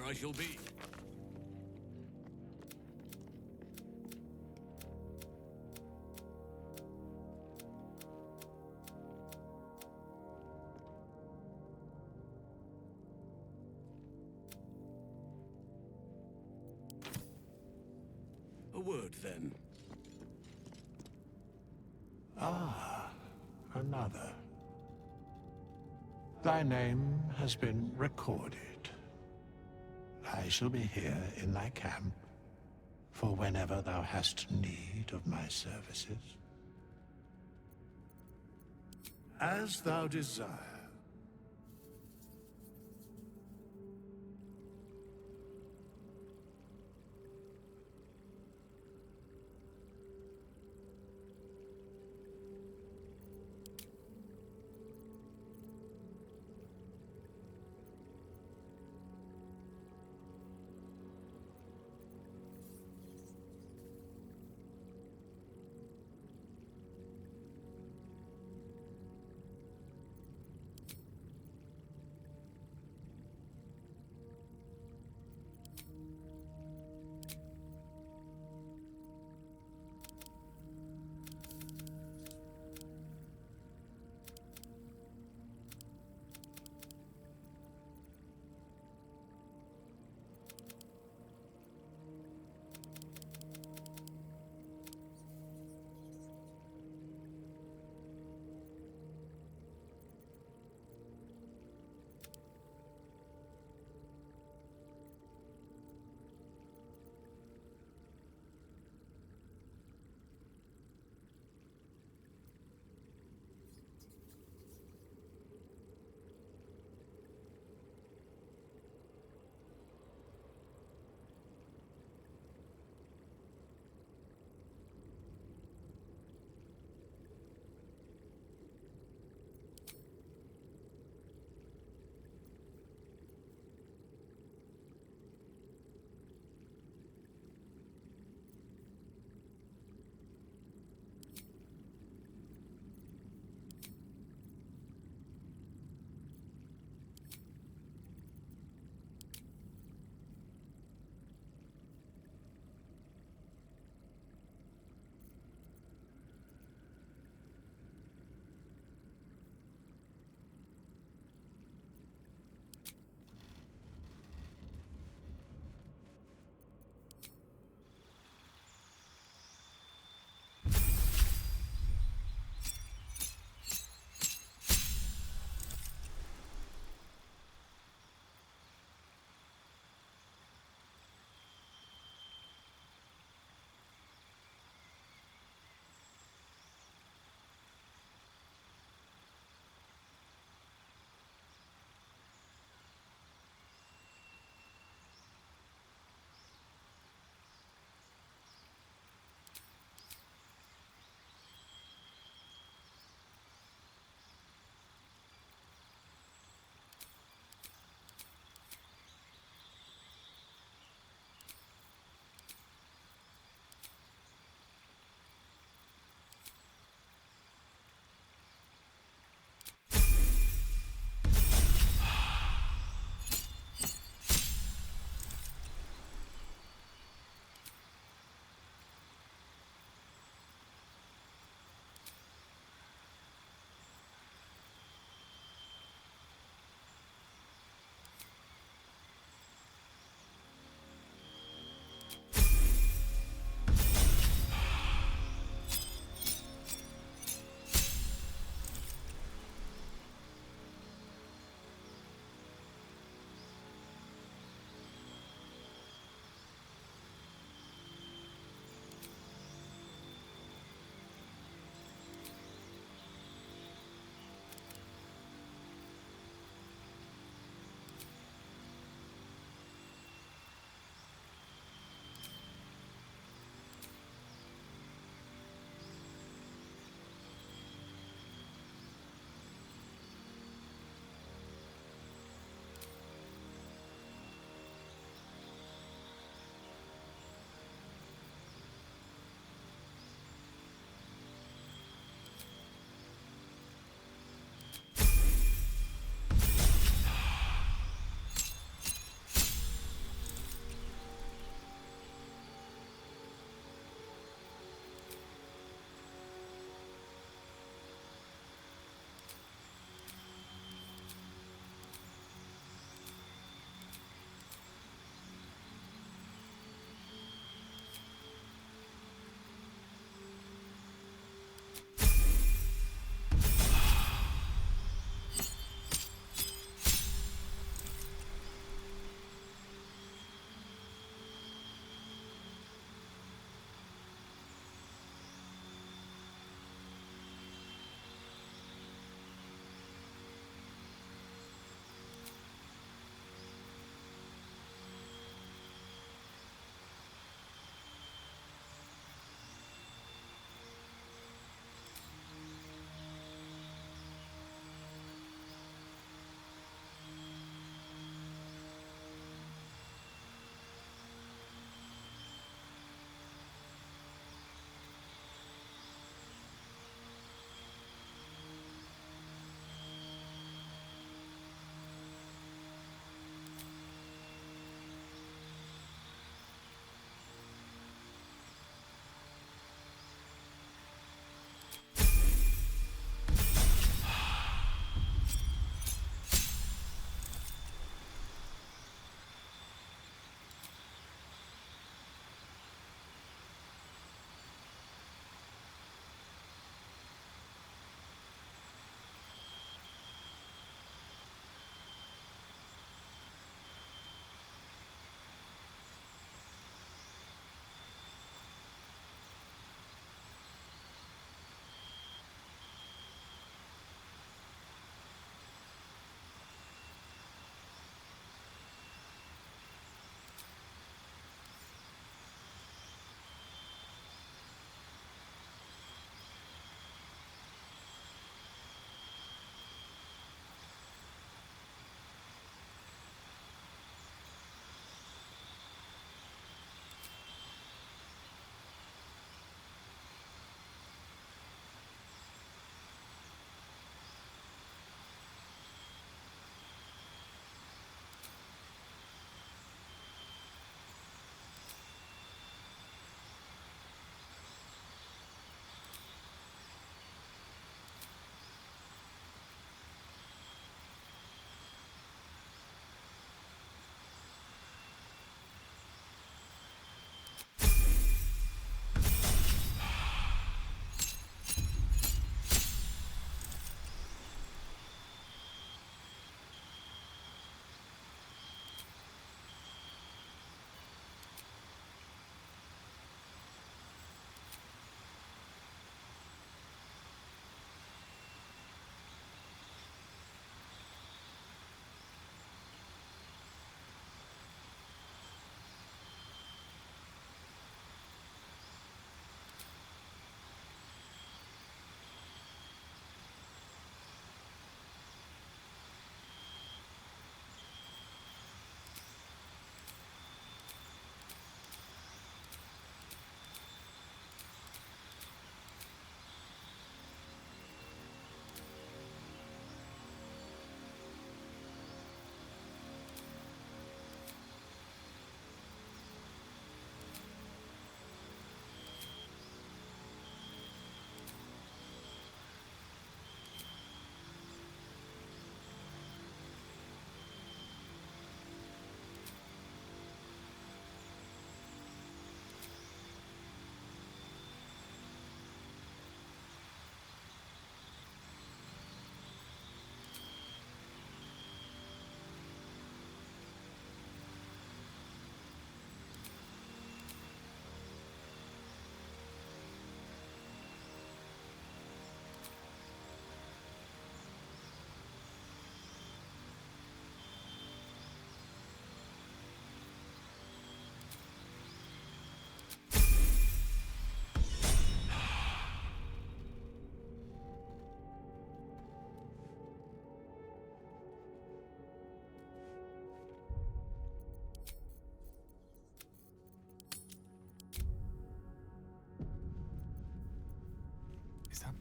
I shall be. A word, then. Ah, another. Thy name has been recorded. I shall be here in thy camp for whenever thou hast need of my services. As thou desire.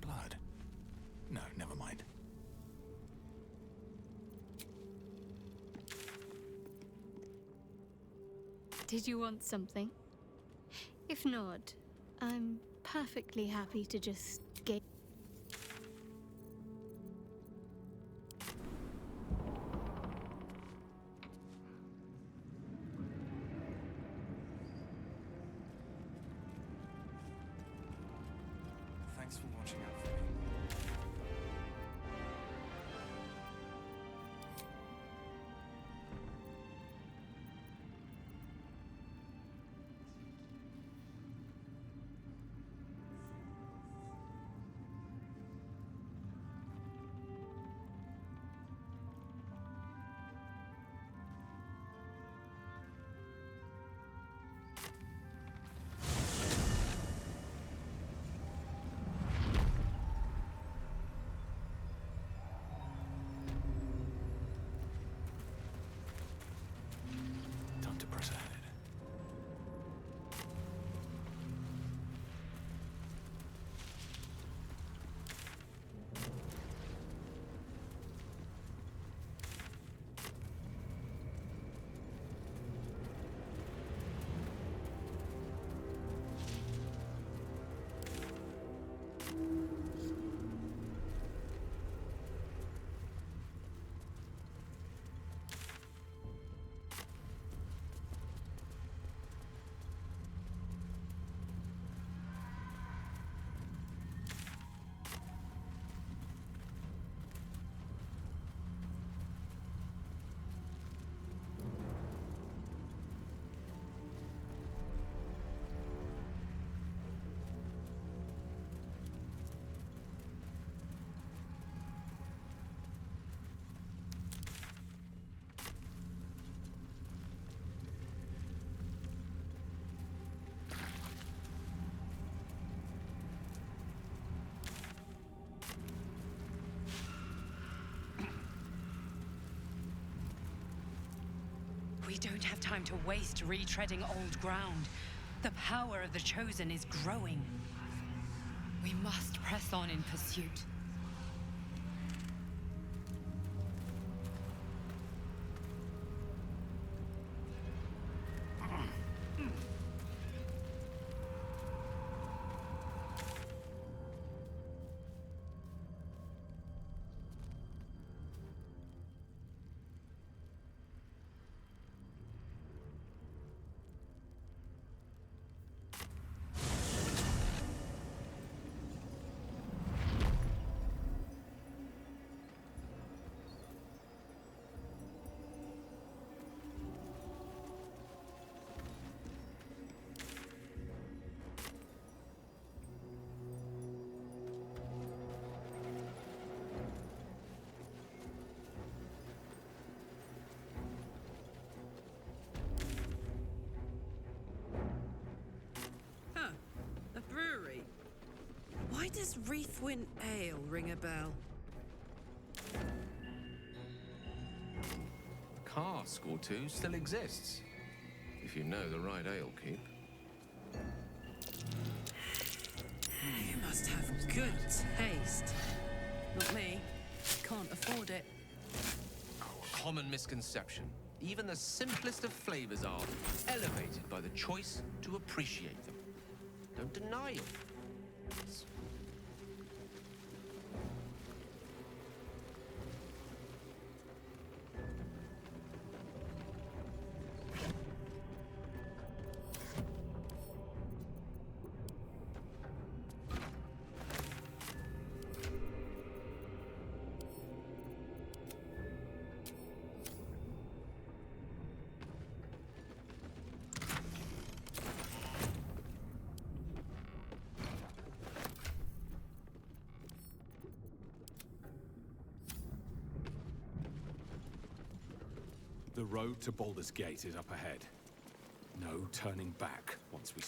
blood. No, never mind. Did you want something? If not, I'm perfectly happy to just get. Thanks for watching out for me. Time to press ahead. We don't have time to waste retreading old ground. The power of the Chosen is growing. We must press on in pursuit. Why does Reefwin Ale ring a bell? A cask or two still exists, if you know the right ale keep. You must have good taste. Not me. Can't afford it. Oh, a common misconception. Even the simplest of flavors are elevated by the choice to appreciate them. Don't deny it. The road to Baldur's Gate is up ahead. No turning back once we...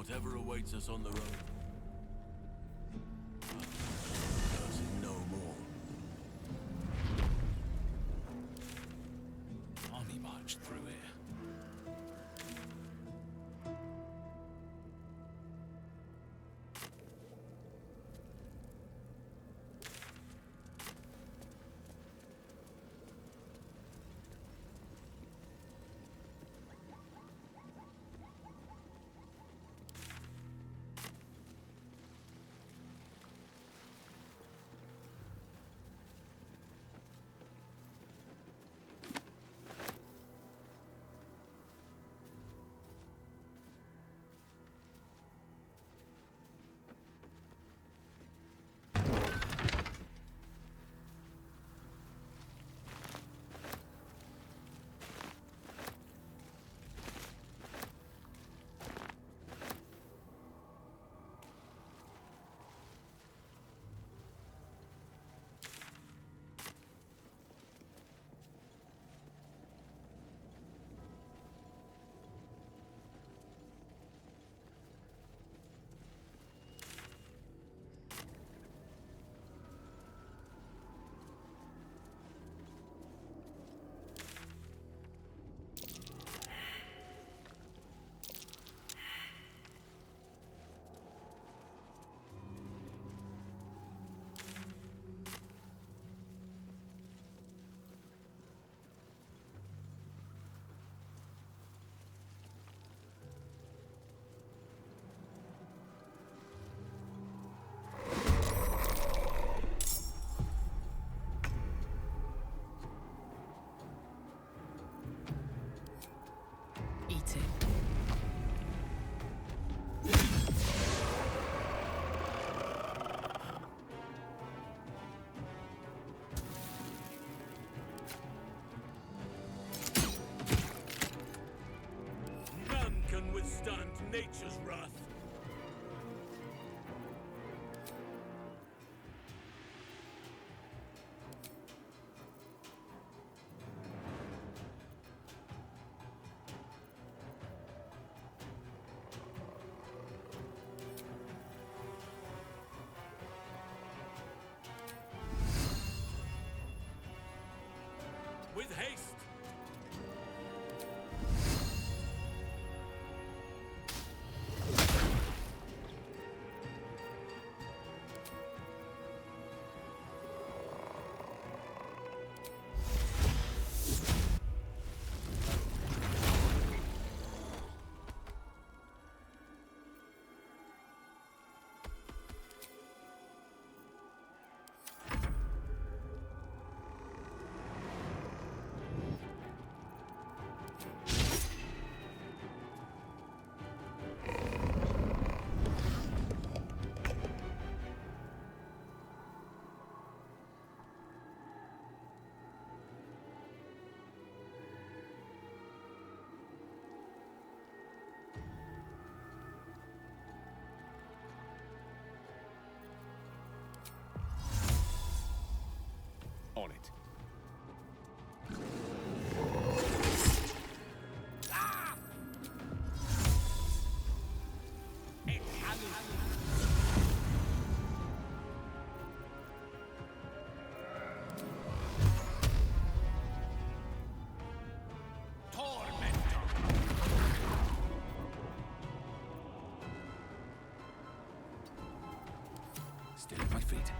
whatever awaits us on the road. Cursing no more. Army marched through here. Eat it. None can withstand nature's wrath. With haste! On it. Still at my feet.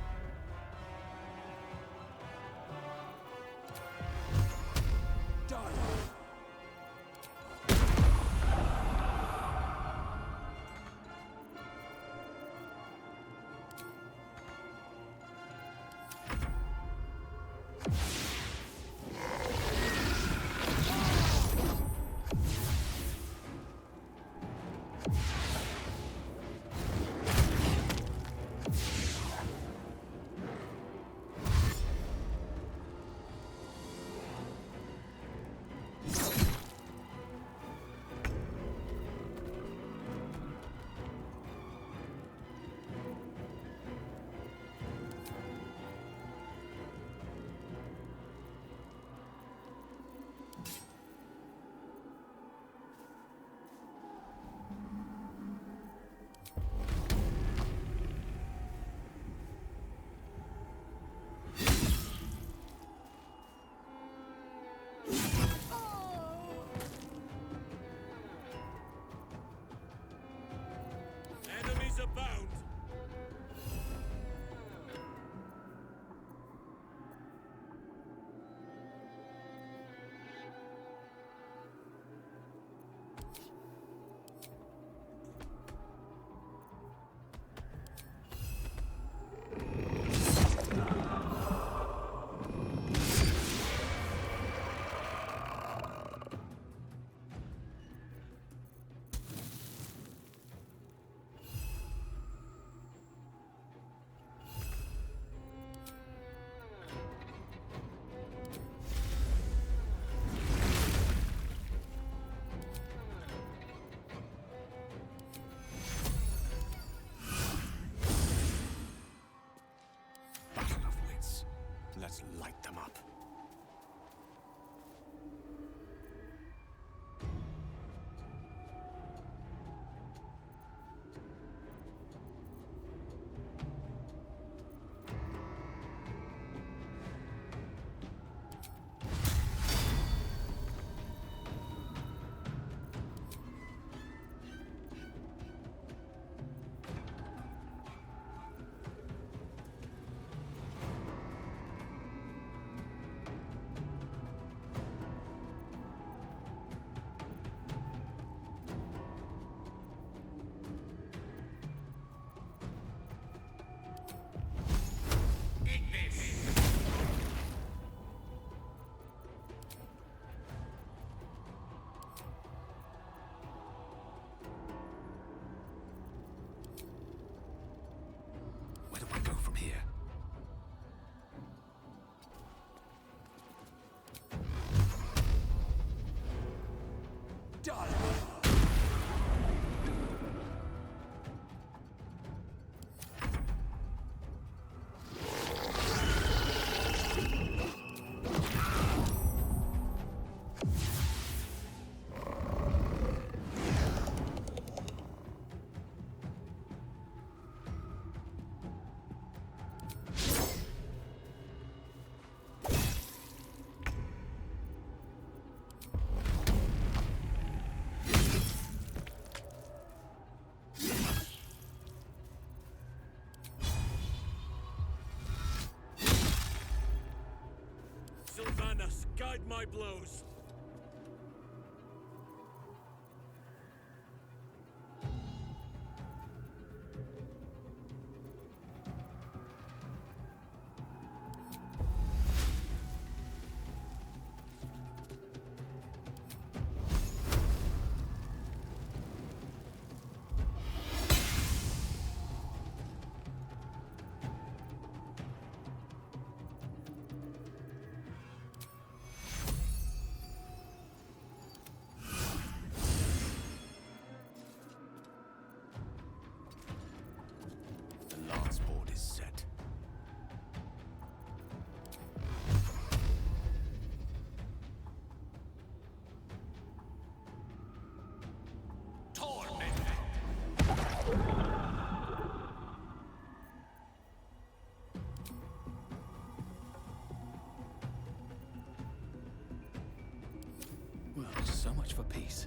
Light them up. Where do I go from here? Done! Sylvanas, guide my blows. The last board is set. Well, so much for peace.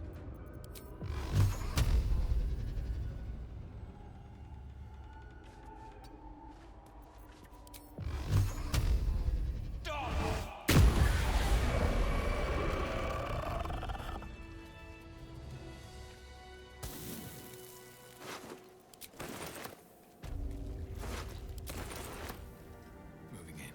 Moving in.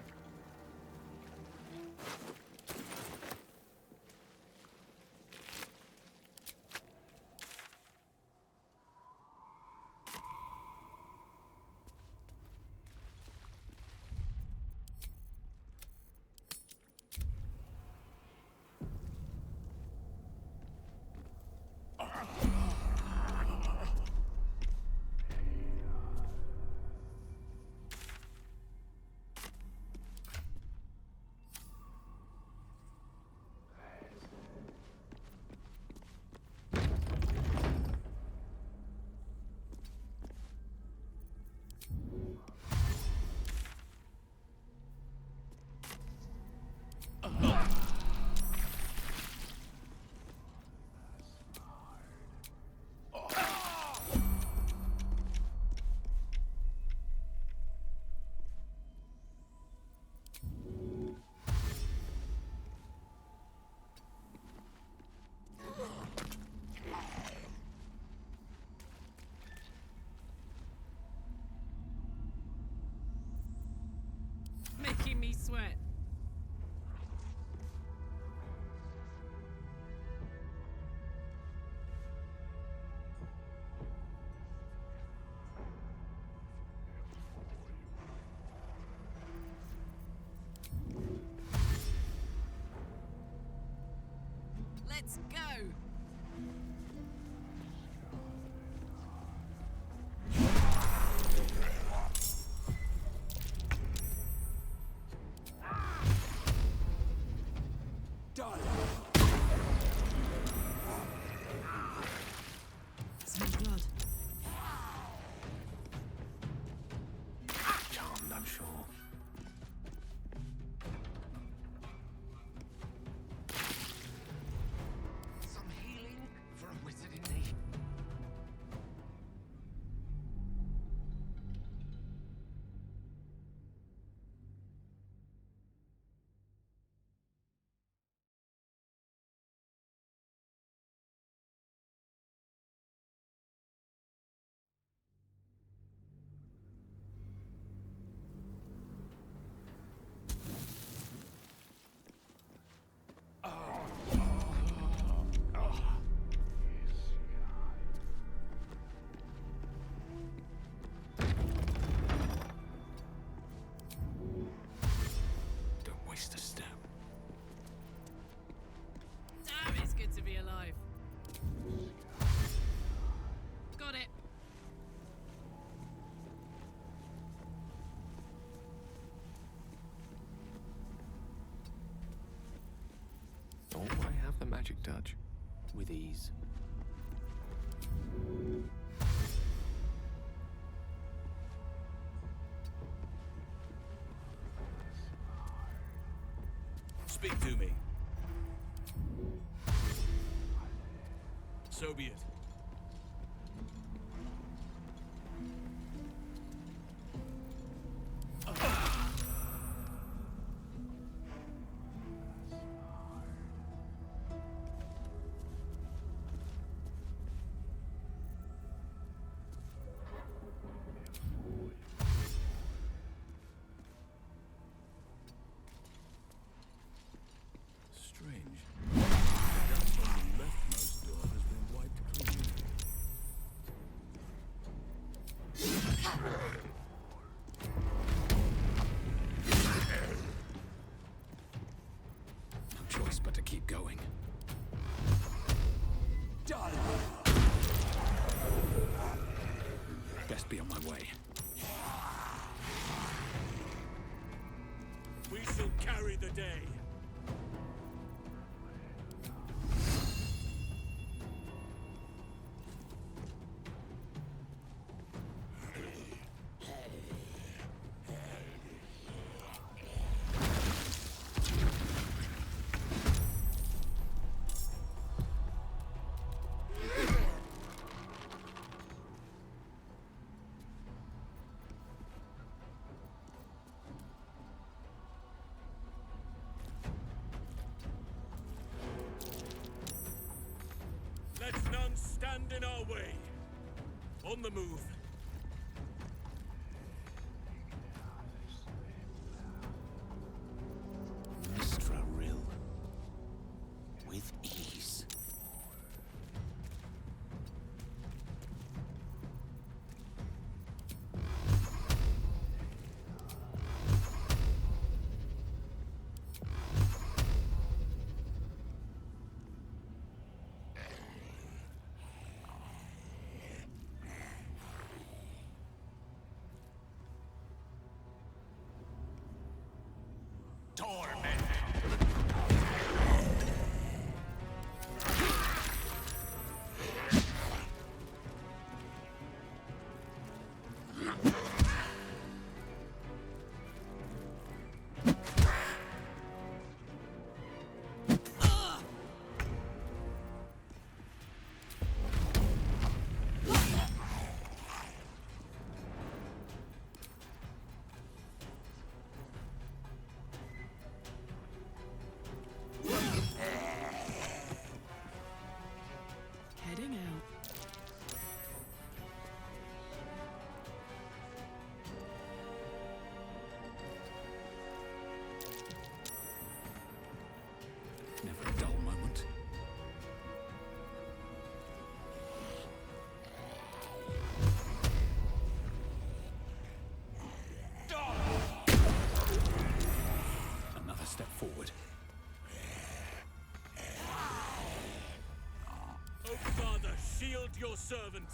a magic touch. With ease. Speak to me. So be it. Strange. The dust on the leftmost door has been wiped clean. No choice but to keep going. Best be on my way. We shall carry the day. Let none stand in our way. On the move. Mistra Rill. With ease. Heading out. Never a dull moment. Another step forward. Oh, Father, shield your servant.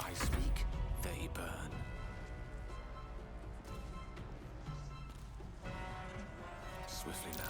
I speak, they burn. Swiftly now.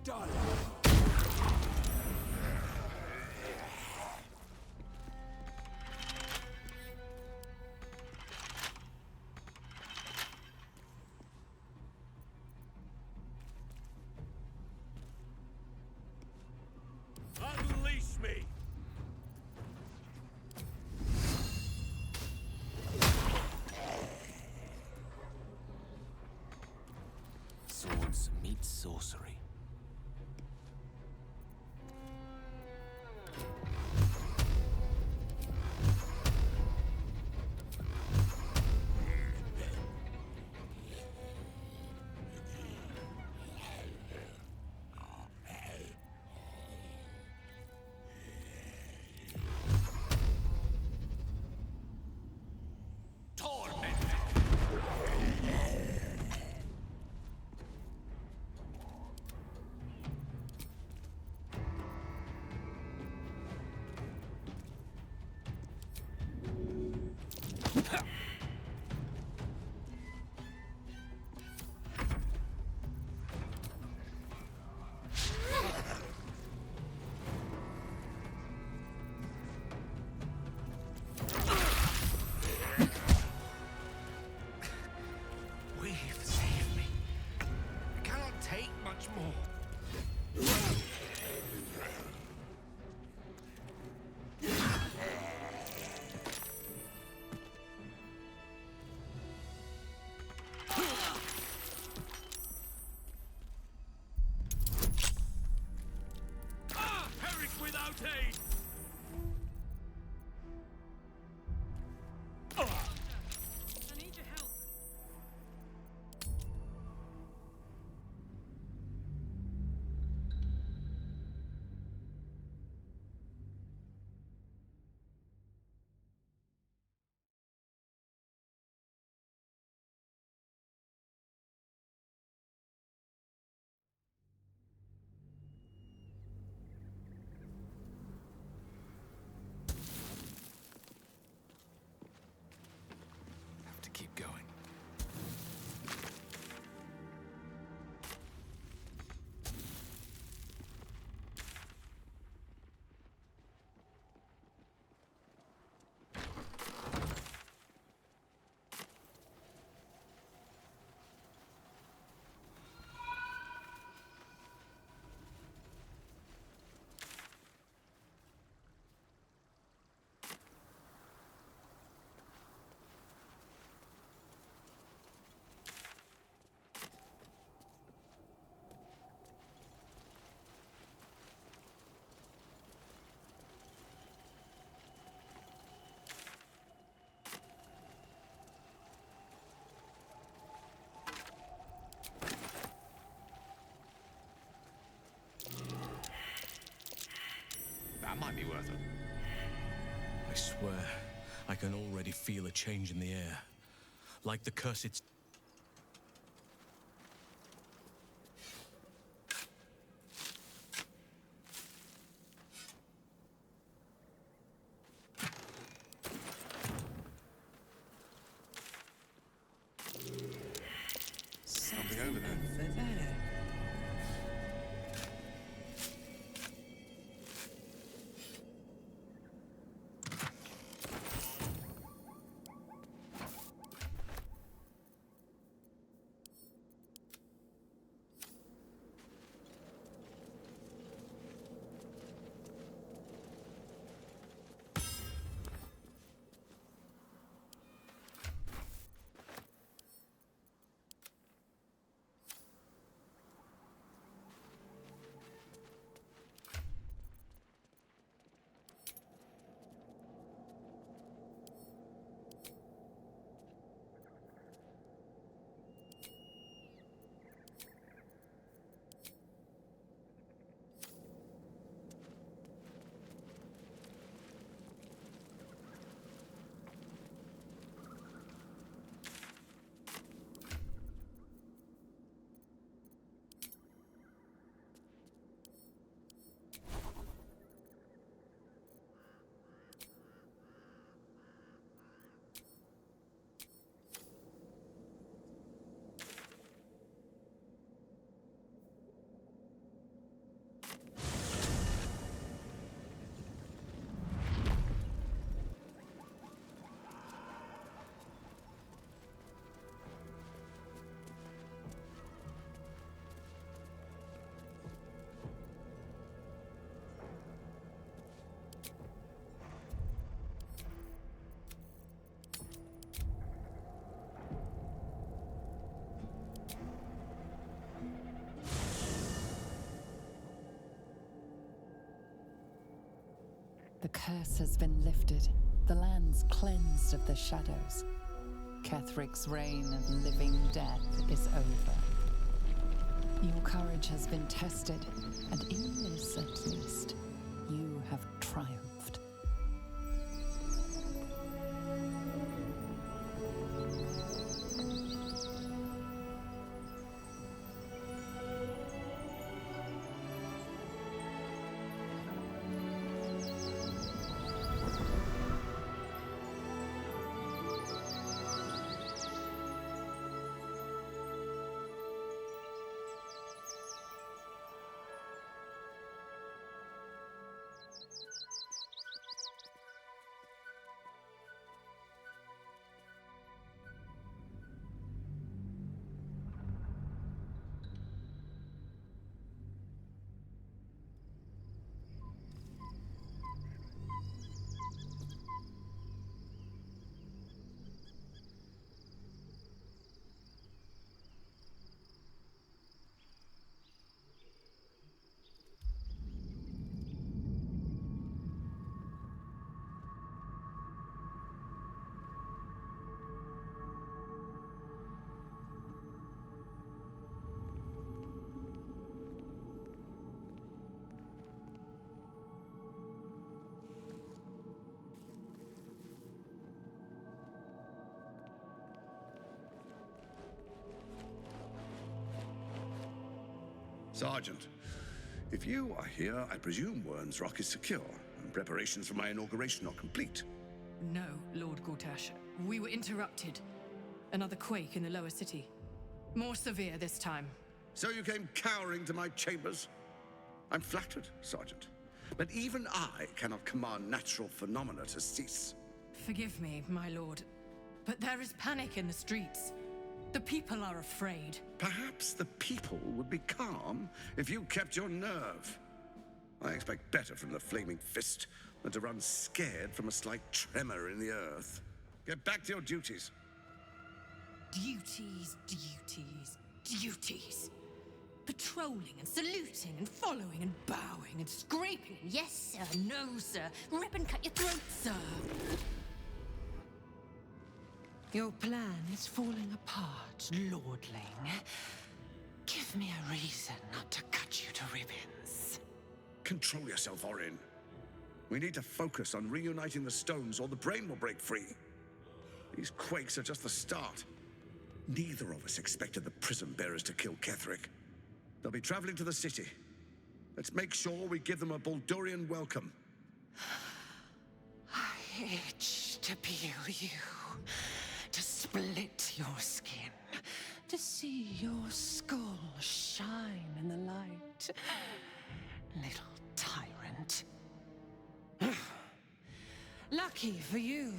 done. Unleash me! Swords meet sorcery. We've saved me. I cannot take much more. Perish without aid! I need your help. Have to keep going. That might be worth it. I swear, I can already feel a change in the air. Like the cursed... Something over there. There. The curse has been lifted, the lands cleansed of the shadows. Kethric's reign of living death is over. Your courage has been tested, and in this at least, you have triumphed. Sergeant, if you are here, I presume Wern's Rock is secure, and preparations for my inauguration are complete. No, Lord Gortash. We were interrupted. Another quake in the lower city. More severe this time. So you came cowering to my chambers? I'm flattered, Sergeant. But even I cannot command natural phenomena to cease. Forgive me, my lord, but there is panic in the streets. The people are afraid. Perhaps the people would be calm if you kept your nerve. I expect better from the Flaming Fist than to run scared from a slight tremor in the earth. Get back to your duties. Duties, duties, duties. Patrolling and saluting and following and bowing and scraping. Yes, sir. No, sir. Rip and cut your throat, sir. Your plan is falling apart, lordling. Give me a reason not to cut you to ribbons. Control yourself, Orin. We need to focus on reuniting the stones or the brain will break free. These quakes are just the start. Neither of us expected the prison bearers to kill Ketheric. They'll be traveling to the city. Let's make sure we give them a Baldurian welcome. I itch to peel you, to split your skin, to see your skull shine in the light. Little tyrant. Lucky for you,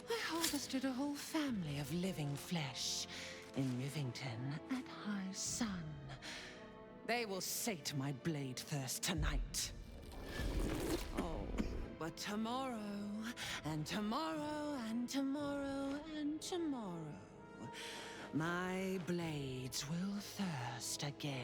I harvested a whole family of living flesh in Rivington at high sun. They will sate my blade thirst tonight. Oh, but tomorrow, and tomorrow, and tomorrow, and tomorrow, my blades will thirst again.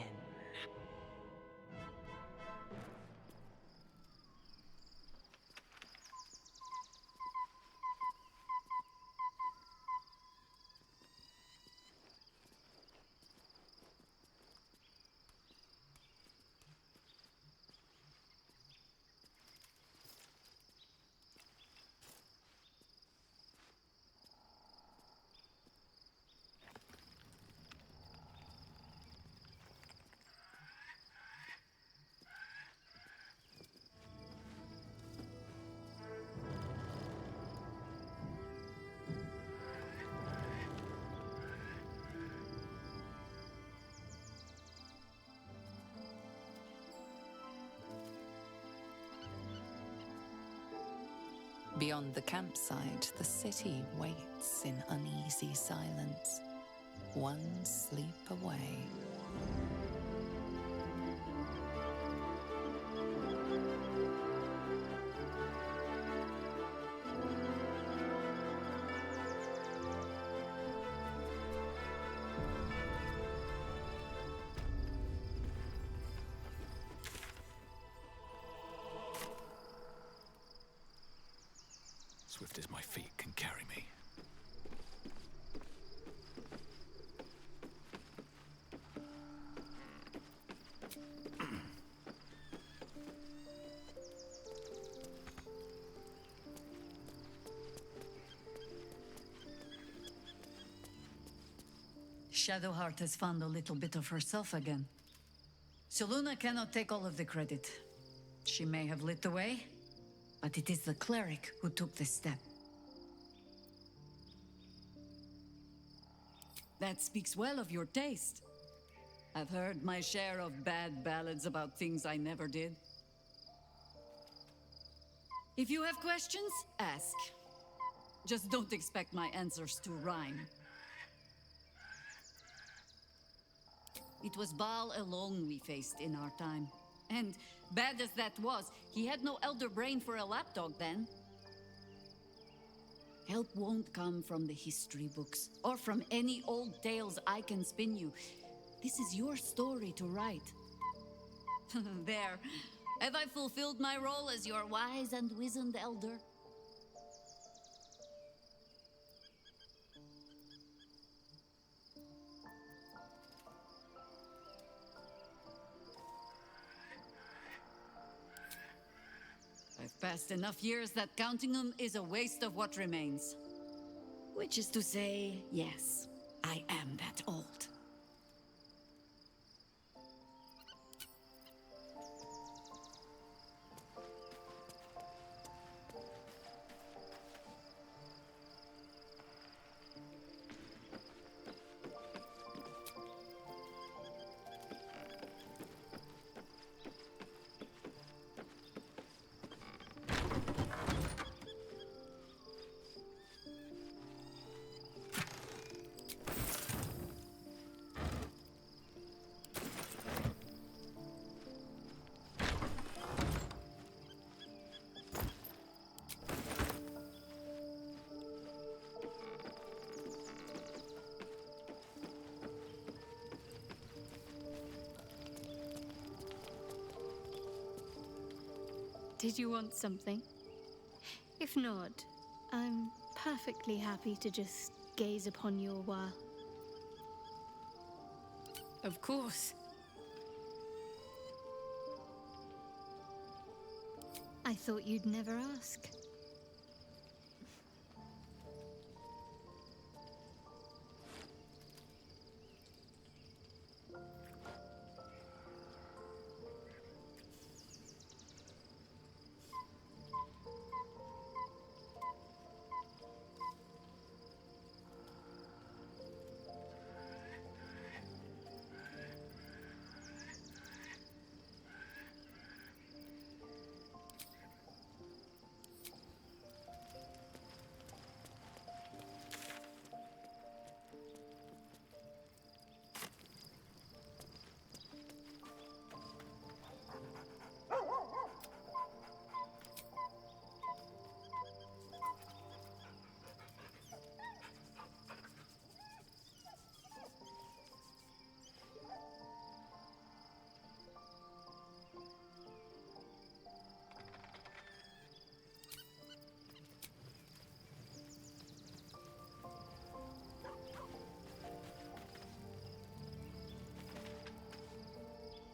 Beyond the campsite, the city waits in uneasy silence, one sleep away. fast as my feet can carry me. Shadowheart has found a little bit of herself again. Seluna cannot take all of the credit. She may have lit the way, but it is the cleric who took this step. That speaks well of your taste. I've heard my share of bad ballads about things I never did. If you have questions, ask. Just don't expect my answers to rhyme. It was Baal alone we faced in our time. And bad as that was, he had no elder brain for a lapdog then. Help won't come from the history books, or from any old tales I can spin you. This is your story to write. There. Have I fulfilled my role as your wise and wizened elder? I've passed enough years that counting them is a waste of what remains. Which is to say, yes, I am that old. Did you want something? If not, I'm perfectly happy to just gaze upon you a while. Of course. I thought you'd never ask.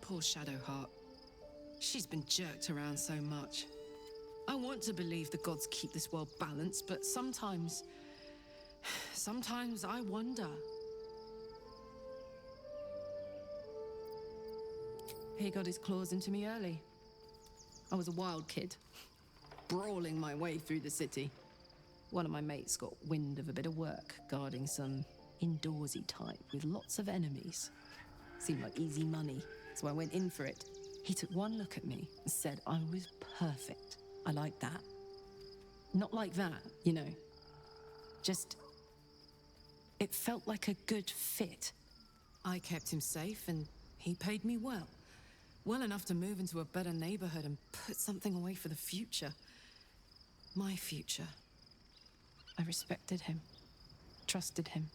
Poor Shadowheart. She's been jerked around so much. I want to believe the gods keep this world balanced, but sometimes I wonder. He got his claws into me early. I was a wild kid, brawling my way through the city. One of my mates got wind of a bit of work guarding some indoorsy type with lots of enemies. Seemed like easy money, so I went in for it. He took one look at me and said I was perfect. I like that. Not like that, you know. Just... it felt like a good fit. I kept him safe and he paid me well. Well enough to move into a better neighborhood and put something away for the future. My future. I respected him, trusted him.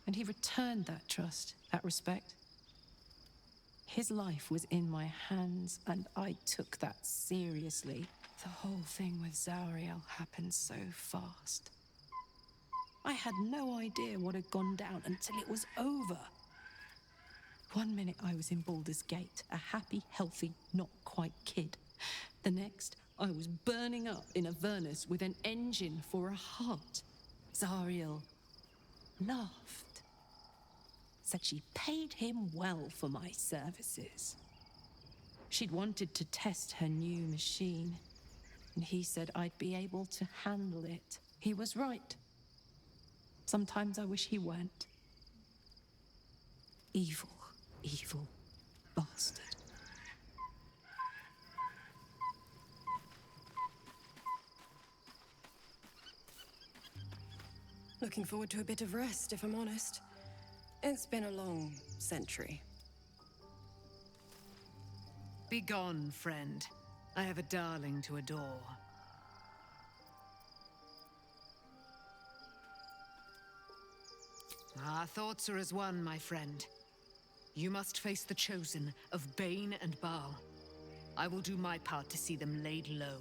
And he returned that trust, that respect. His life was in my hands, and I took that seriously. The whole thing with Zariel happened so fast. I had no idea what had gone down until it was over. One minute I was in Baldur's Gate, a happy, healthy, not quite kid. The next, I was burning up in Avernus with an engine for a heart. Zariel laughed. Said she paid him well for my services. She'd wanted to test her new machine, and he said I'd be able to handle it. He was right. Sometimes I wish he weren't. Evil, evil bastard. Looking forward to a bit of rest, if I'm honest. It's been a long century. Begone, friend. I have a darling to adore. Our thoughts are as one, my friend. You must face the Chosen of Bane and Baal. I will do my part to see them laid low.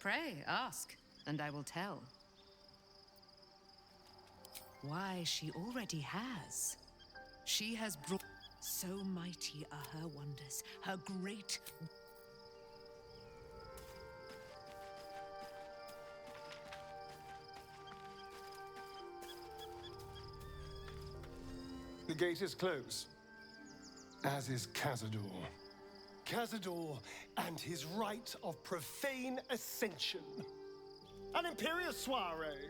Pray, ask, and I will tell. Why, she already has. She has brought... So mighty are her wonders, her great... The gate is closed, as is Cazador. Cazador and his rite of profane ascension. An imperial soiree,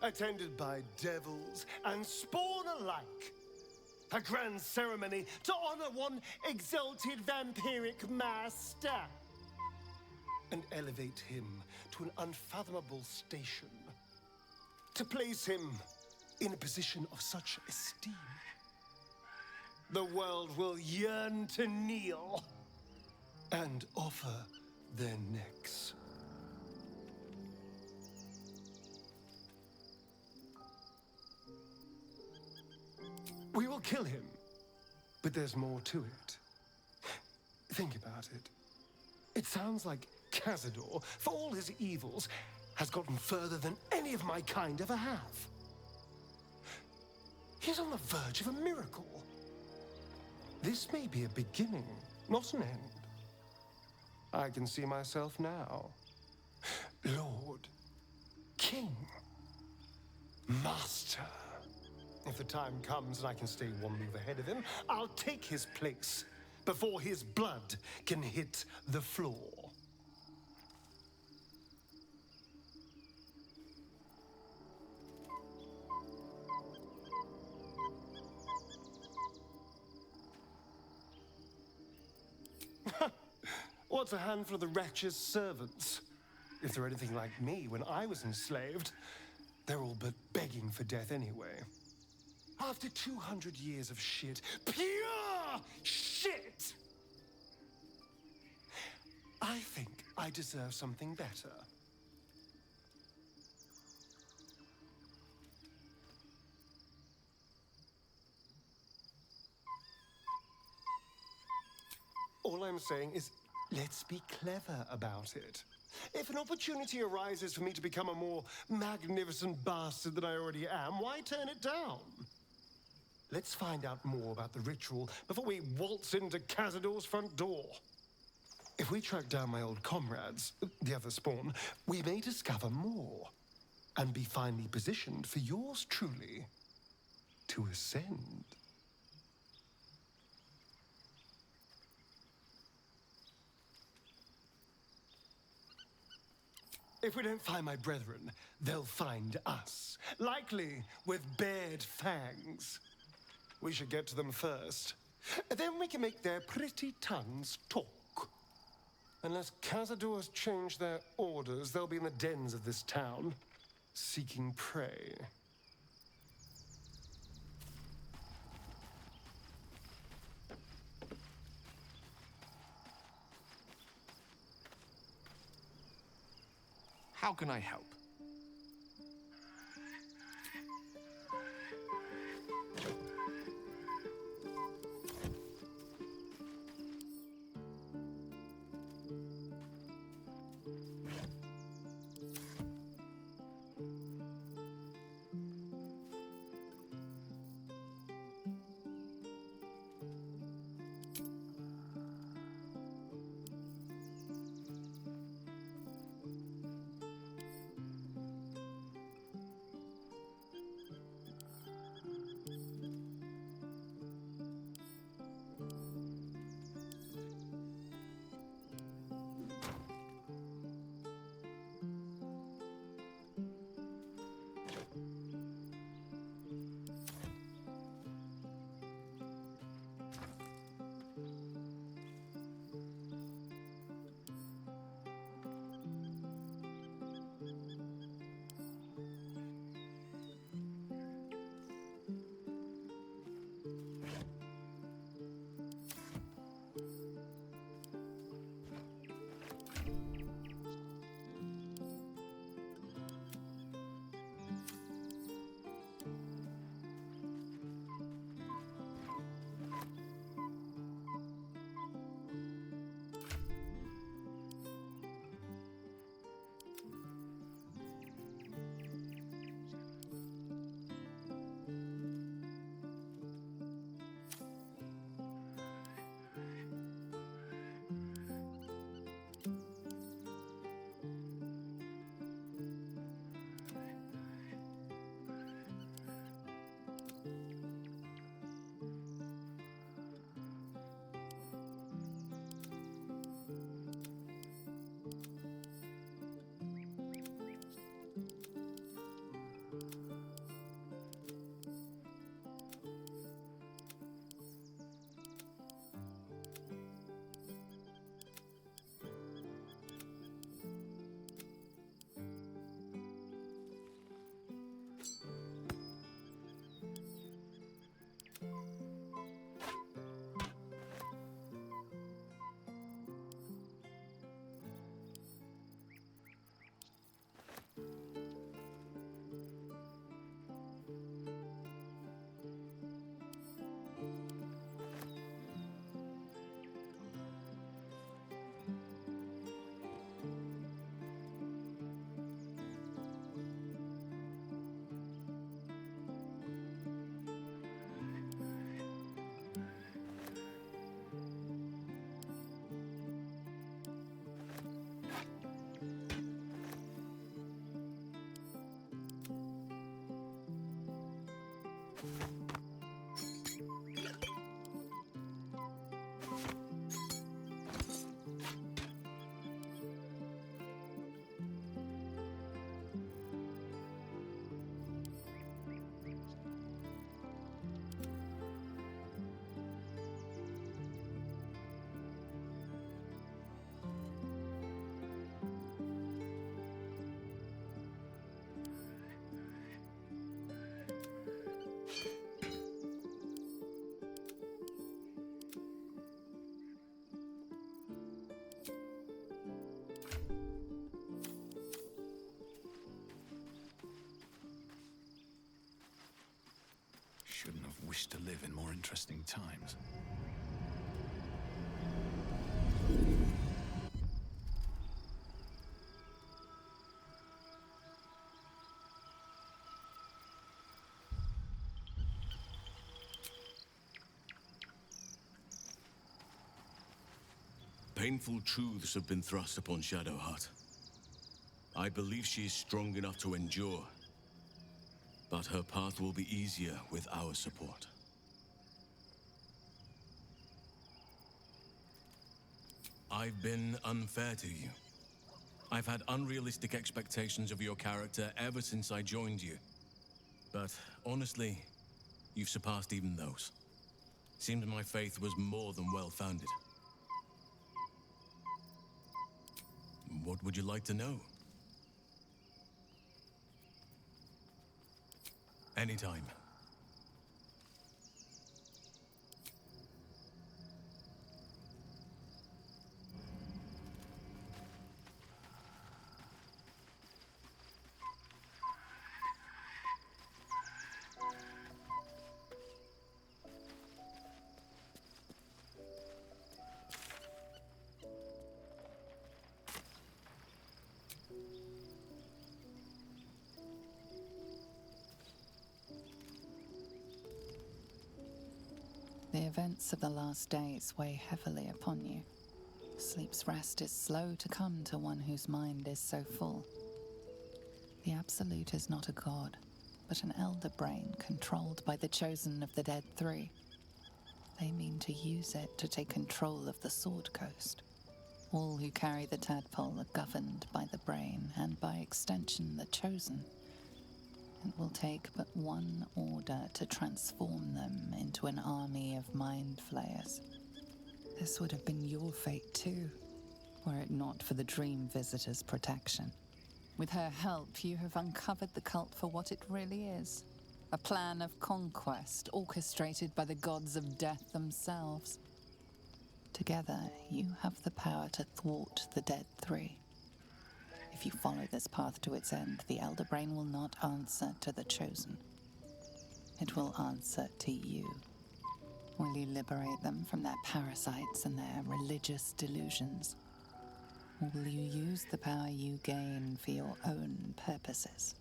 attended by devils and spawn alike. A grand ceremony to honor one exalted vampiric master. And elevate him to an unfathomable station. To place him in a position of such esteem. The world will yearn to kneel and offer their necks. We will kill him, but there's more to it. Think about it. It sounds like Cazador, for all his evils, has gotten further than any of my kind ever have. He's on the verge of a miracle. This may be a beginning, not an end. I can see myself now. Lord, King, Master. If the time comes and I can stay one move ahead of him, I'll take his place before his blood can hit the floor. What's a handful of the wretch's servants? If they're anything like me when I was enslaved, they're all but begging for death anyway. After 200 years of shit, pure shit! I think I deserve something better. All I'm saying is, let's be clever about it. If an opportunity arises for me to become a more magnificent bastard than I already am, why turn it down? Let's find out more about the ritual before we waltz into Cazador's front door. If we track down my old comrades, the other spawn, we may discover more and be finally positioned for yours truly to ascend. If we don't find my brethren, they'll find us, likely with bared fangs. We should get to them first. Then we can make their pretty tongues talk. Unless Cazador has changed their orders, they'll be in the dens of this town, seeking prey. How can I help? shouldn't have wished to live in more interesting times. Painful truths have been thrust upon Shadowheart. I believe she is strong enough to endure, but her path will be easier with our support. I've been unfair to you. I've had unrealistic expectations of your character ever since I joined you. But honestly, you've surpassed even those. Seems my faith was more than well-founded. What would you like to know? Anytime. The events of the last days weigh heavily upon you. Sleep's rest is slow to come to one whose mind is so full. The Absolute is not a god, but an elder brain controlled by the chosen of the Dead Three. They mean to use it to take control of the Sword Coast. All who carry the tadpole are governed by the brain, and by extension the chosen. It will take but one order to transform them into an army of mind flayers. This would have been your fate too, were it not for the Dream Visitor's protection. With her help, you have uncovered the cult for what it really is. A plan of conquest orchestrated by the gods of death themselves. Together, you have the power to thwart the Dead Three. If you follow this path to its end, the Elder Brain will not answer to the Chosen. It will answer to you. Will you liberate them from their parasites and their religious delusions? Or will you use the power you gain for your own purposes?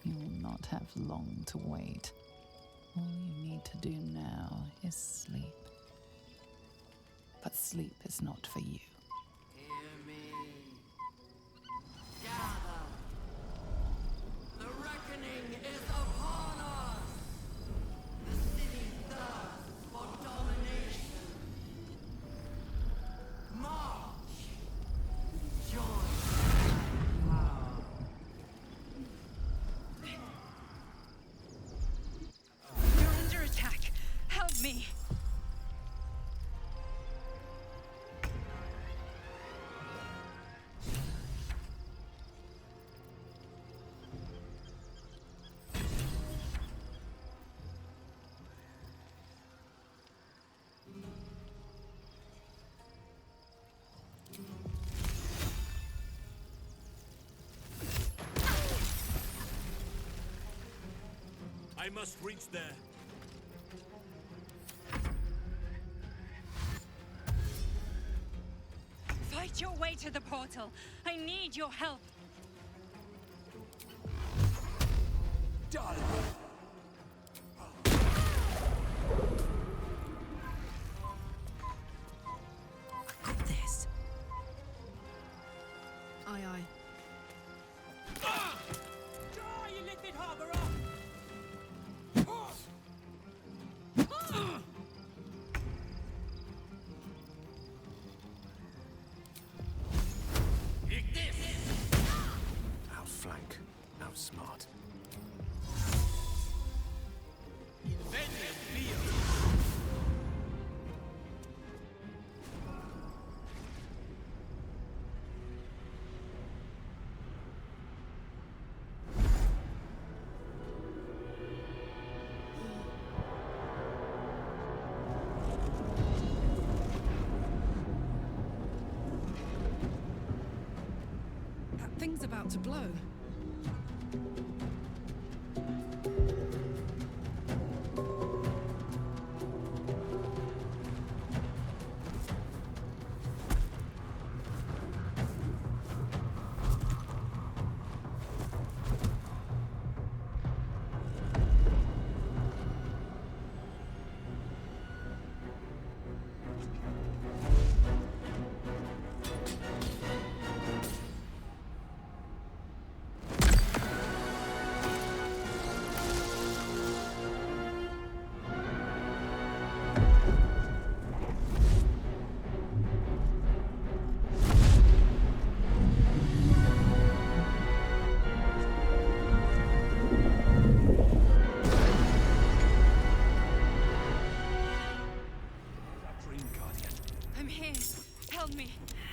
You will not have long to wait. All you need to do now is sleep. But sleep is not for you. Hear me. Gather. The reckoning is upon us. The city thirsts for domination. March. Join power. You're under attack. Help me. I must reach there. Fight your way to the portal. I need your help. Done. Got this. Aye, aye. You lifted Harper up! Outflank. Outsmart. Thing's about to blow.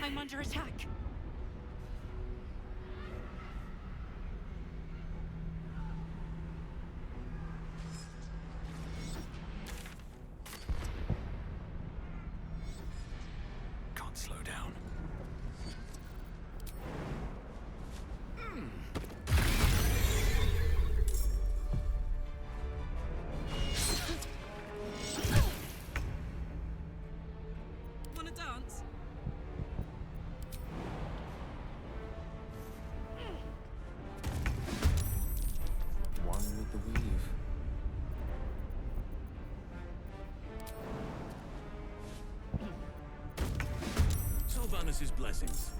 I'm under attack. Can't slow down. Wanna dance? One with the weave. Sylvanus' blessings.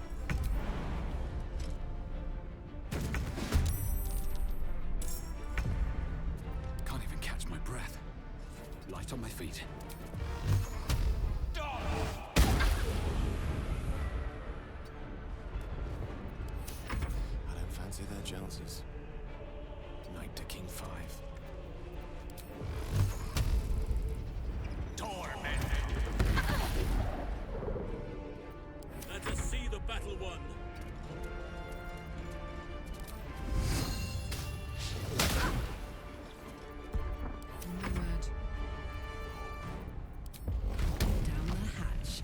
Can't even catch my breath. Light on my feet. I don't fancy their chances. Knight to King 5. Let us see the battle won. No word. Down the hatch.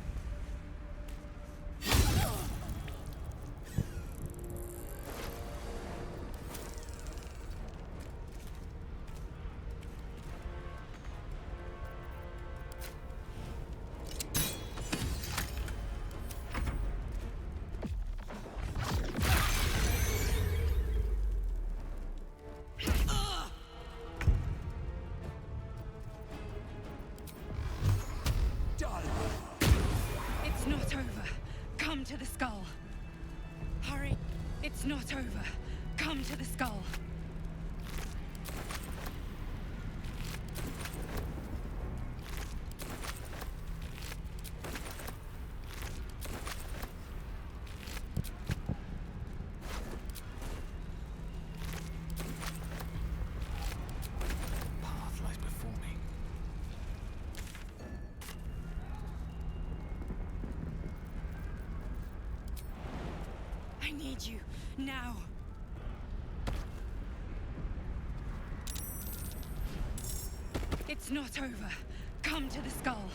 It's not over. Come to the skull. Hurry. It's not over. Come to the skull. Path lies before me. I need you now. It's not over. Come to the skull.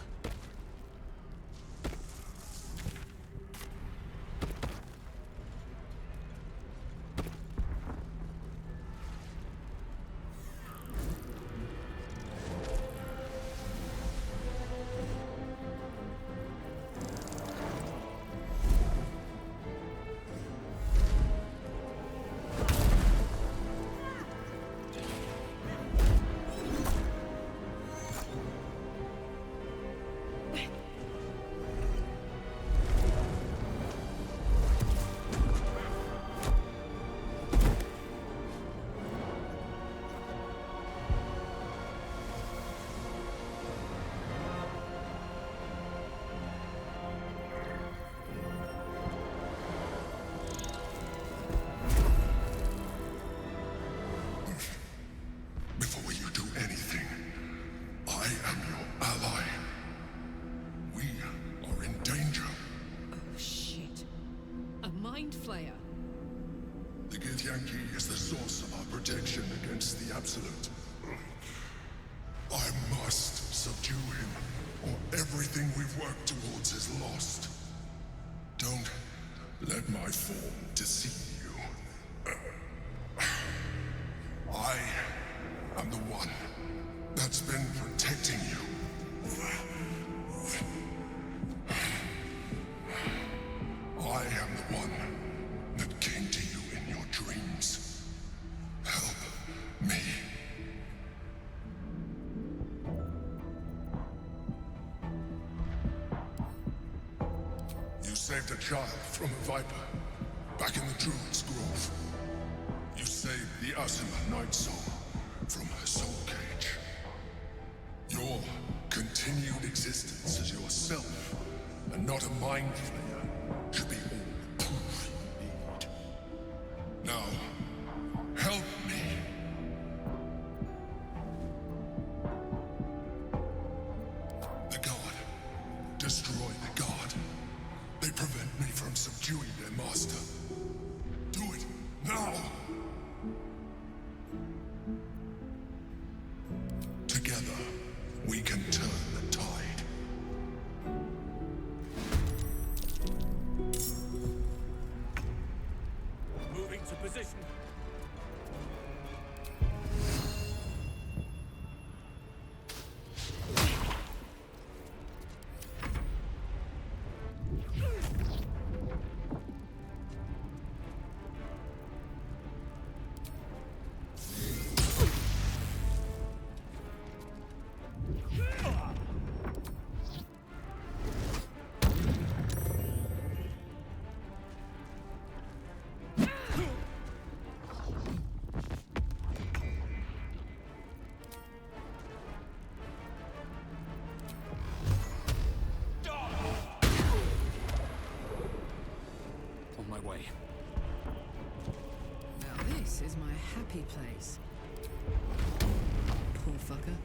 Before you do anything, I am your ally. We are in danger. Oh, shit. A mind flayer. The Githyanki is the source of our protection against the Absolute. I must subdue him, or everything we've worked towards is lost. Don't let my form deceive you. I am the one that's been protecting you. I am the one that came to you in your dreams. Help me. You saved a child from a viper back in the Druid's Grove. You saved the Asima Nightsong from her soul cage. Your continued existence as yourself, and not a mind flayer, should be all the proof you need. Now, help me. The God. Destroy the God. They prevent me from subduing their master. Do it now! Together, we can turn the tide. Moving to position. On my way. Now this is my happy place. Poor fucker.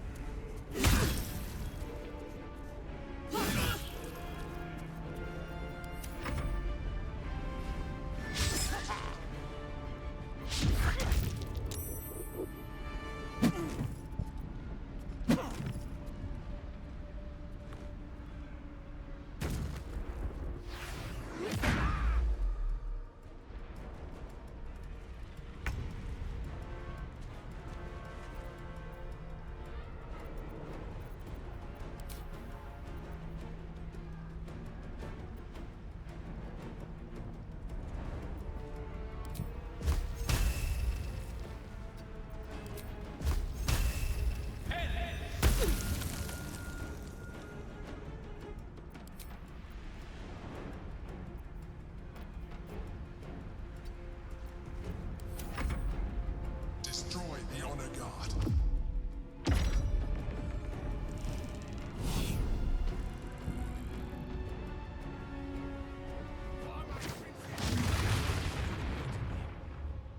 Destroy the Honor God.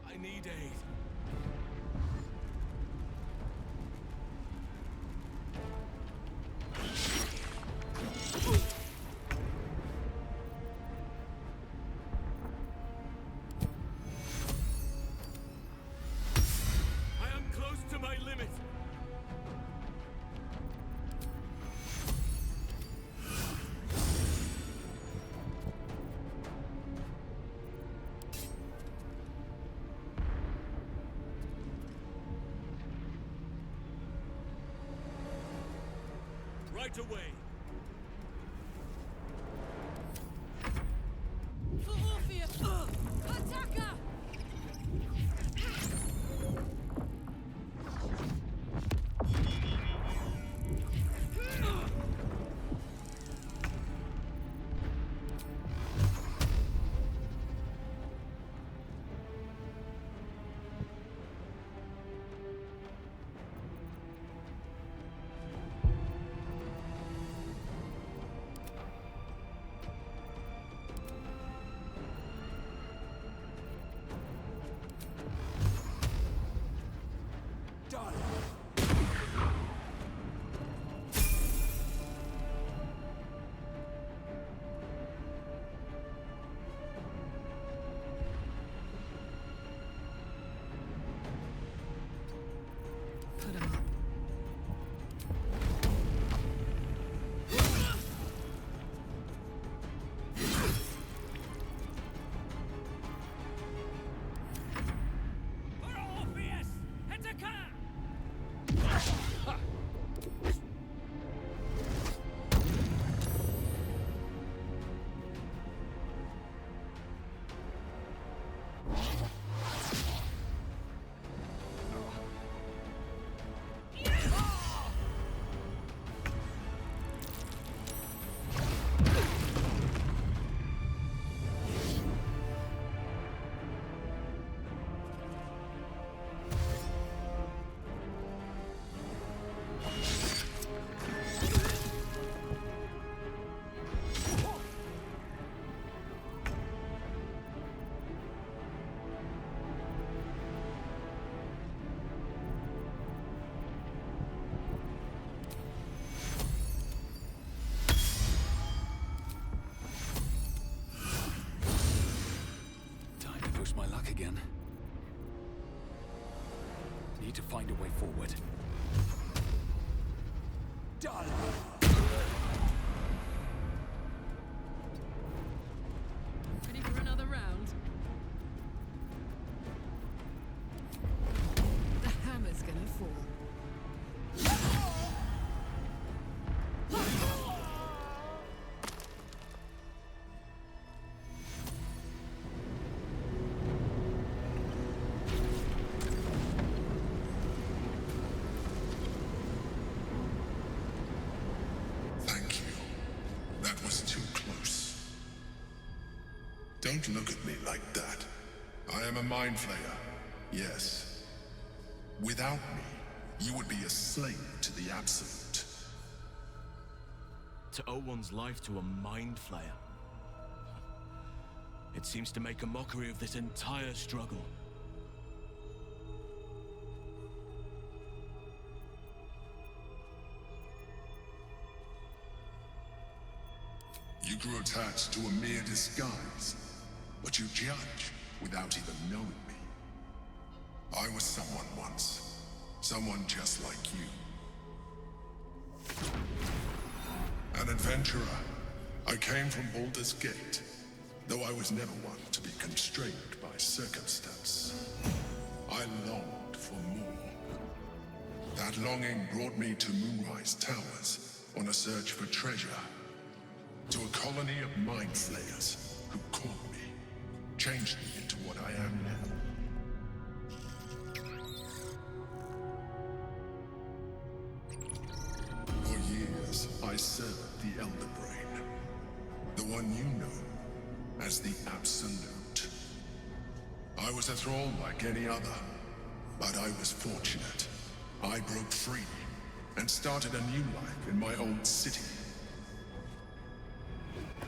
I need aid. I am close to my limit. Right away. For Orpheus! Attacker! push my luck again. Need to find a way forward. Done! Ready for another round? The hammer's gonna fall. Don't look at me like that. I am a mind flayer, yes. Without me, you would be a slave to the Absolute. To owe one's life to a mind flayer. It seems to make a mockery of this entire struggle. You grew attached to a mere disguise, but you judge without even knowing me. I was someone once, someone just like you. An adventurer. I came from Baldur's Gate, though I was never one to be constrained by circumstance. I longed for more. That longing brought me to Moonrise Towers on a search for treasure. To a colony of mind flayers who caught me, changed me into what I am now. For years, I served the Elder Brain, the one you know as the Absolute. I was a thrall like any other, but I was fortunate. I broke free and started a new life in my old city.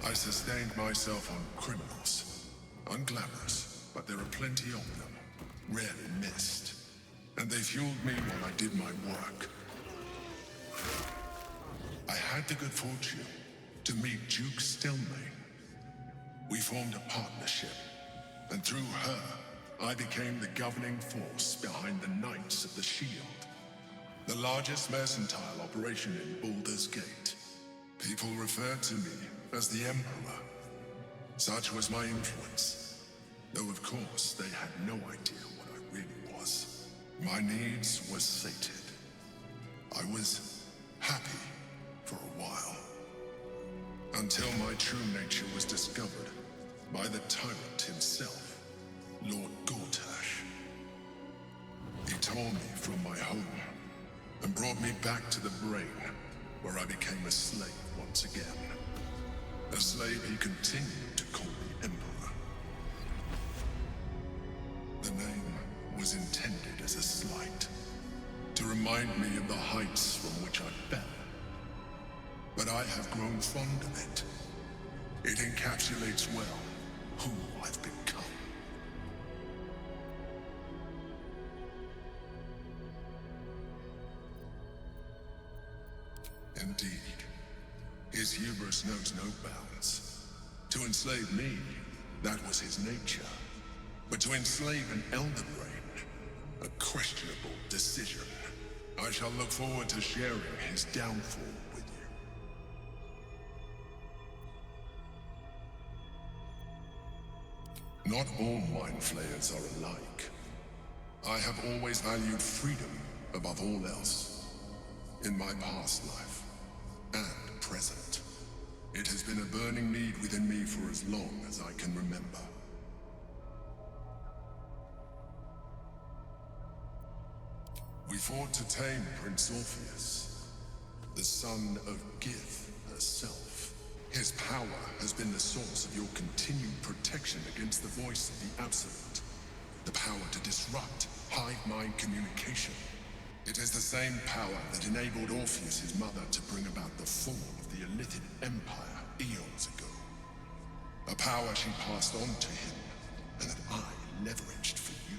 I sustained myself on criminals. Unglamorous, but there are plenty of them. Rarely missed. And they fueled me while I did my work. I had the good fortune to meet Duke Stelmane. We formed a partnership, and through her, I became the governing force behind the Knights of the Shield. The largest mercantile operation in Baldur's Gate. People referred to me as the Emperor. Such was my influence. Though of course, they had no idea what I really was. My needs were sated. I was happy for a while. Until my true nature was discovered by the tyrant himself, Lord Gortash. He tore me from my home and brought me back to the Brain, where I became a slave once again. A slave he continued to call the Emperor. The name was intended as a slight, to remind me of the heights from which I fell. But I have grown fond of it. It encapsulates well who I've become. Indeed. His hubris knows no bounds. To enslave me, that was his nature. But to enslave an Elder Brain, a questionable decision. I shall look forward to sharing his downfall with you. Not all mind flayers are alike. I have always valued freedom above all else. In my past life, and present. It has been a burning need within me for as long as I can remember. We fought to tame Prince Orpheus, the son of Gith herself. His power has been the source of your continued protection against the voice of the Absolute. The power to disrupt hive-mind communication. It is the same power that enabled Orpheus' mother to bring about the fall of the Illithid Empire eons ago. A power she passed on to him, and that I leveraged for you.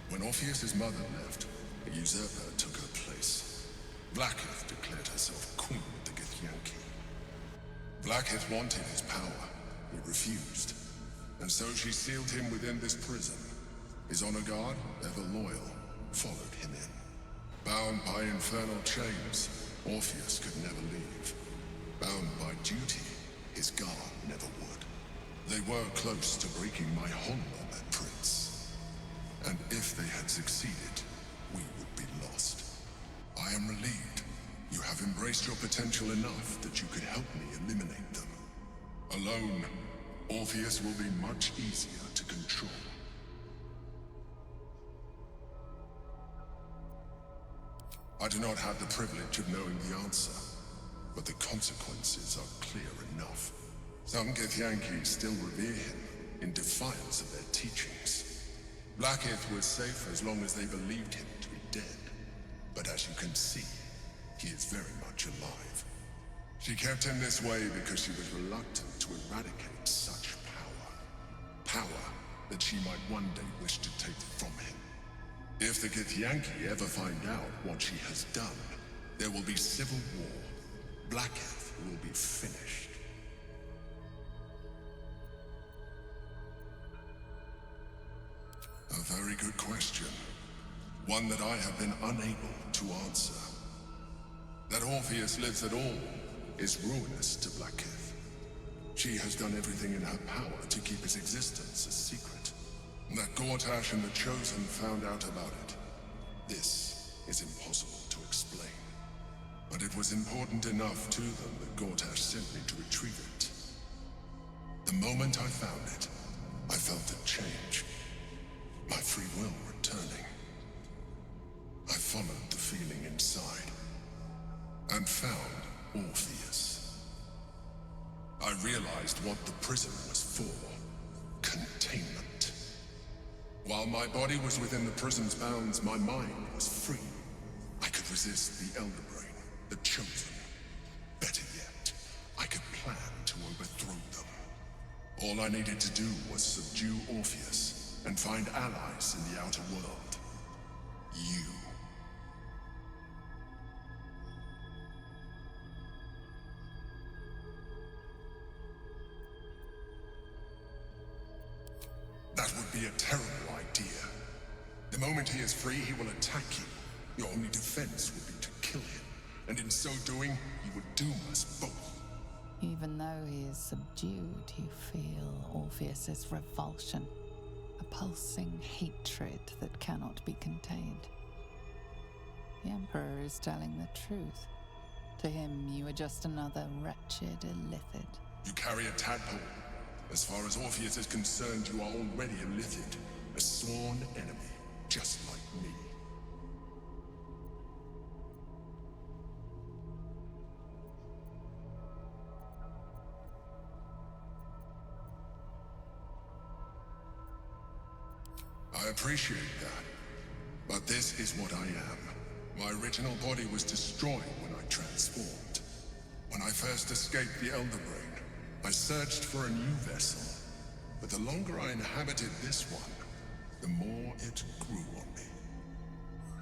When Orpheus' mother left, a usurper took her place. Blackith declared herself queen of the Githyanki. Blackith wanted his power. He refused. And so she sealed him within this prison. His honor guard, ever loyal, followed him in. Bound by infernal chains, Orpheus could never leave. Bound by duty, his guard never would. They were close to breaking my hold on that prince. And if they had succeeded, we would be lost. I am relieved. You have embraced your potential enough that you could help me eliminate them. Alone, Orpheus will be much easier to control. I do not have the privilege of knowing the answer, but the consequences are clear enough. Some Githyanki still revere him, in defiance of their teachings. Blackith was safe as long as they believed him to be dead. But as you can see, he is very much alive. She kept him this way because she was reluctant to eradicate such power. Power that she might one day wish to take from him. If the Githyanki ever find out what she has done, there will be civil war. Blackith will be finished. A very good question. One that I have been unable to answer. That Orpheus lives at all is ruinous to Blackith. She has done everything in her power to keep his existence a secret. That Gortash and the Chosen found out about it. This is impossible to explain. But it was important enough to them that Gortash sent me to retrieve it. The moment I found it, I felt a change. My free will returning. I followed the feeling inside, and found Orpheus. I realized what the prison was for. Containment. While my body was within the prison's bounds, my mind was free. I could resist the Elder Brain, the Chosen. Better yet, I could plan to overthrow them. All I needed to do was subdue Orpheus, and find allies in the outer world. You. That would be a terrible idea. The moment he is free, he will attack you. Your only defense would be to kill him, and in so doing, he would doom us both. Even though he is subdued, you feel Orpheus's revulsion. A pulsing hatred that cannot be contained. The Emperor is telling the truth. To him, you are just another wretched illithid. You carry a tadpole. As far as Orpheus is concerned, you are already a illithid. A sworn enemy, just like me. I appreciate that, but this is what I am. My original body was destroyed when I transformed. When I first escaped the Elder Brain, I searched for a new vessel, but the longer I inhabited this one, the more it grew on me.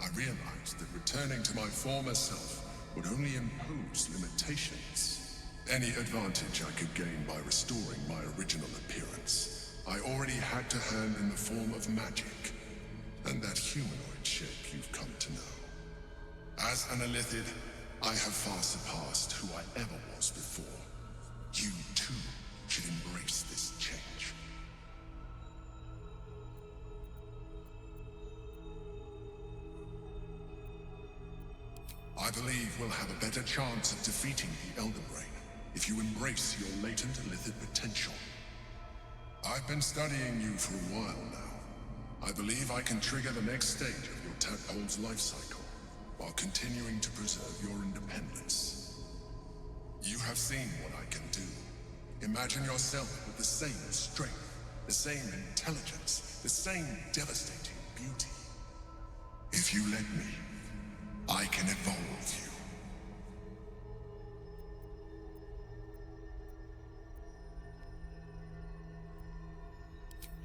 I realized that returning to my former self would only impose limitations. Any advantage I could gain by restoring my original appearance, I already had to hand in the form of magic, and that humanoid shape you've come to know. As an illithid, I have far surpassed who I ever was before. You too should embrace this change. I believe we'll have a better chance of defeating the Elder Brain if you embrace your latent illithid potential. I've been studying you for a while now. I believe I can trigger the next stage of your tadpole's life cycle, while continuing to preserve your independence. You have seen what I can do. Imagine yourself with the same strength, the same intelligence, the same devastating beauty. If you let me, I can evolve you.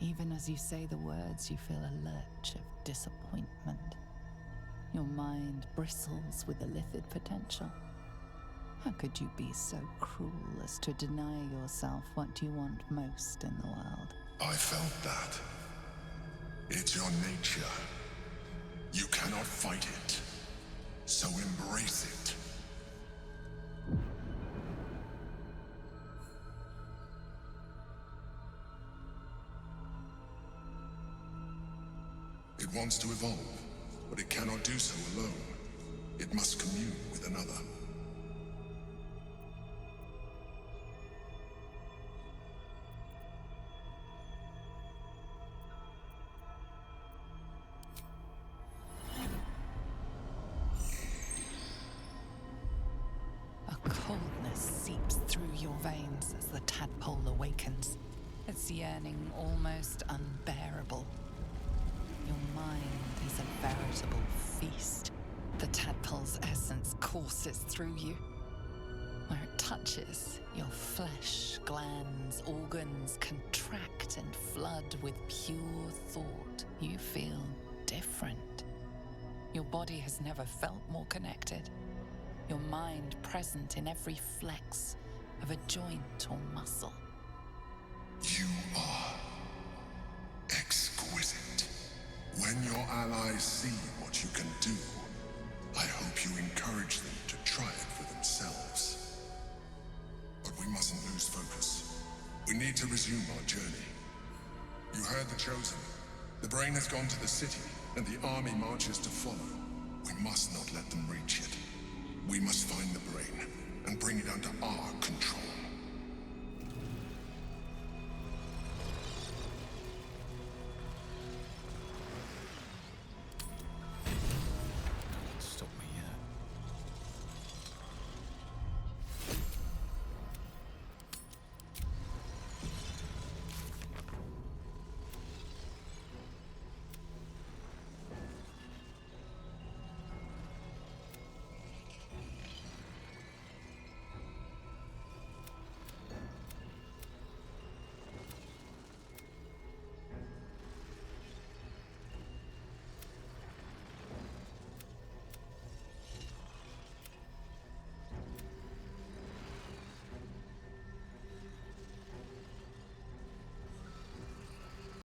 Even as you say the words, you feel a lurch of disappointment. Your mind bristles with illithid potential. How could you be so cruel as to deny yourself what you want most in the world? I felt that. It's your nature. You cannot fight it. So embrace it. It wants to evolve, but it cannot do so alone. It must commune with another. A coldness seeps through your veins as the tadpole awakens, its yearning almost unbearable. Your mind is a veritable feast. The tadpole's essence courses through you. Where it touches, your flesh, glands, organs contract and flood with pure thought. You feel different. Your body has never felt more connected. Your mind present in every flex of a joint or muscle. You are exquisite. When your allies see what you can do, I hope you encourage them to try it for themselves. But we mustn't lose focus. We need to resume our journey. You heard the Chosen. The brain has gone to the city, and the army marches to follow. We must not let them reach it. We must find the brain and bring it under our control.